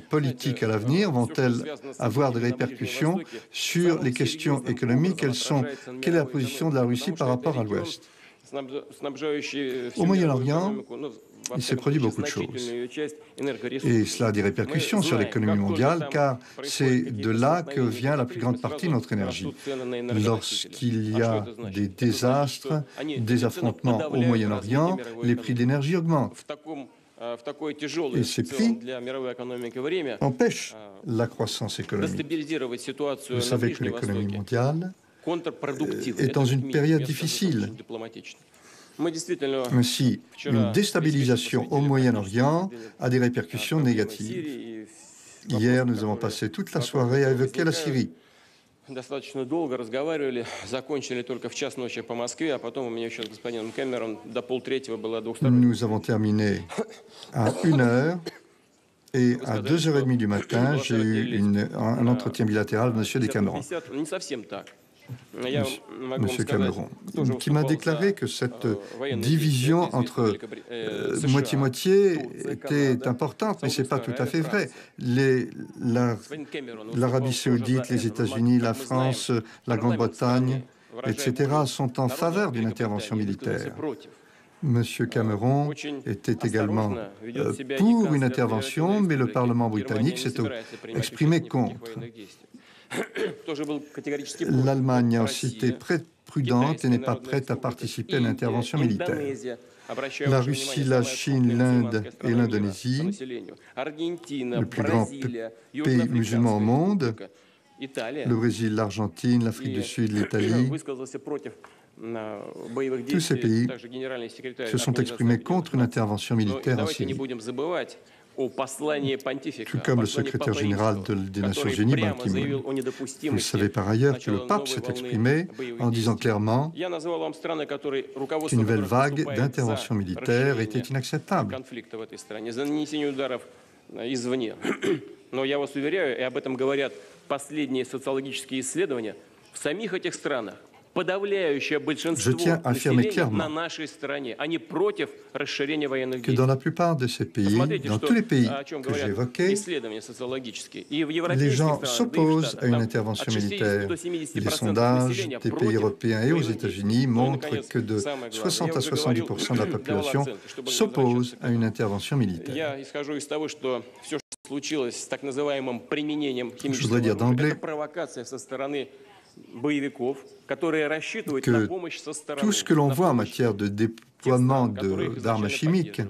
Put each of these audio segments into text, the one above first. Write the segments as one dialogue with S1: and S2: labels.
S1: politiques à l'avenir vont-elles avoir des répercussions sur les questions économiques? Quelle est la position de la Russie par rapport à l'Ouest? Au Moyen-Orient, il s'est produit beaucoup de choses. Et cela a des répercussions sur l'économie mondiale, car c'est de là que vient la plus grande partie de notre énergie. Lorsqu'il y a des désastres, des affrontements au Moyen-Orient, les prix d'énergie augmentent. Et ces prix empêchent la croissance économique. Vous savez que l'économie mondiale est dans une période difficile. Ainsi, une déstabilisation au Moyen-Orient a des répercussions négatives. Hier, nous avons passé toute la soirée à évoquer la Syrie. Nous avons terminé à 1h et à 2h30 du matin, j'ai eu un entretien bilatéral avec M. Decameron. Monsieur Cameron, qui m'a déclaré que cette division entre moitié-moitié était importante, mais ce n'est pas tout à fait vrai. L'Arabie saoudite, les États-Unis, la France, la Grande-Bretagne, etc., sont en faveur d'une intervention militaire. Monsieur Cameron était également pour une intervention, mais le Parlement britannique s'est exprimé contre. L'Allemagne a aussi été prudente et n'est pas prête à participer à une intervention militaire. La Russie, la Chine, l'Inde et l'Indonésie, le plus grand pays musulman au monde, le Brésil, l'Argentine, l'Afrique du Sud, l'Italie, tous ces pays se sont exprimés contre une intervention militaire en Syrie. Tout comme le secrétaire général des Nations Unies, Ban Ki-moon. Vous savez par ailleurs que le pape s'est exprimé en disant clairement qu'une nouvelle vague d'intervention militaire était inacceptable. Je tiens à affirmer clairement que dans la plupart de ces pays, dans tous les pays que j'ai évoqués, les gens s'opposent à une intervention militaire. Les sondages des pays européens et aux États-Unis montrent que de 60 à 70% de la population s'oppose à une intervention militaire. Je voudrais dire d'emblée que tout ce que l'on voit en matière de déploiement d'armes chimiques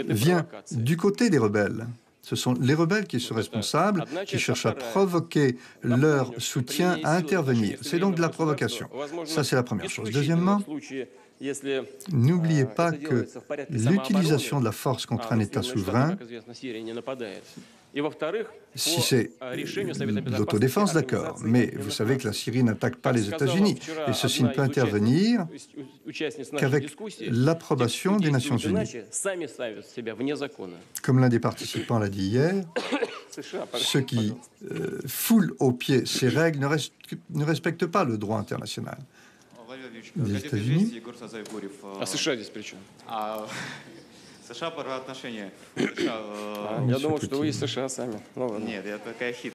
S1: vient du côté des rebelles. Ce sont les rebelles qui sont responsables, qui cherchent à provoquer leur soutien à intervenir. C'est donc de la provocation. Ça, c'est la première chose. Deuxièmement, n'oubliez pas que l'utilisation de la force contre un État souverain, si c'est l'autodéfense, d'accord, mais vous savez que la Syrie n'attaque pas les États-Unis, et ceci ne peut intervenir qu'avec l'approbation des Nations Unies. Comme l'un des participants l'a dit hier, ceux qui foulent aux pieds ces règles ne respectent pas le droit international. Les États-Unis.
S2: США про отношения.
S3: Я думал, что вы из США сами. Ну, ладно.
S2: Нет, я такая хитрая.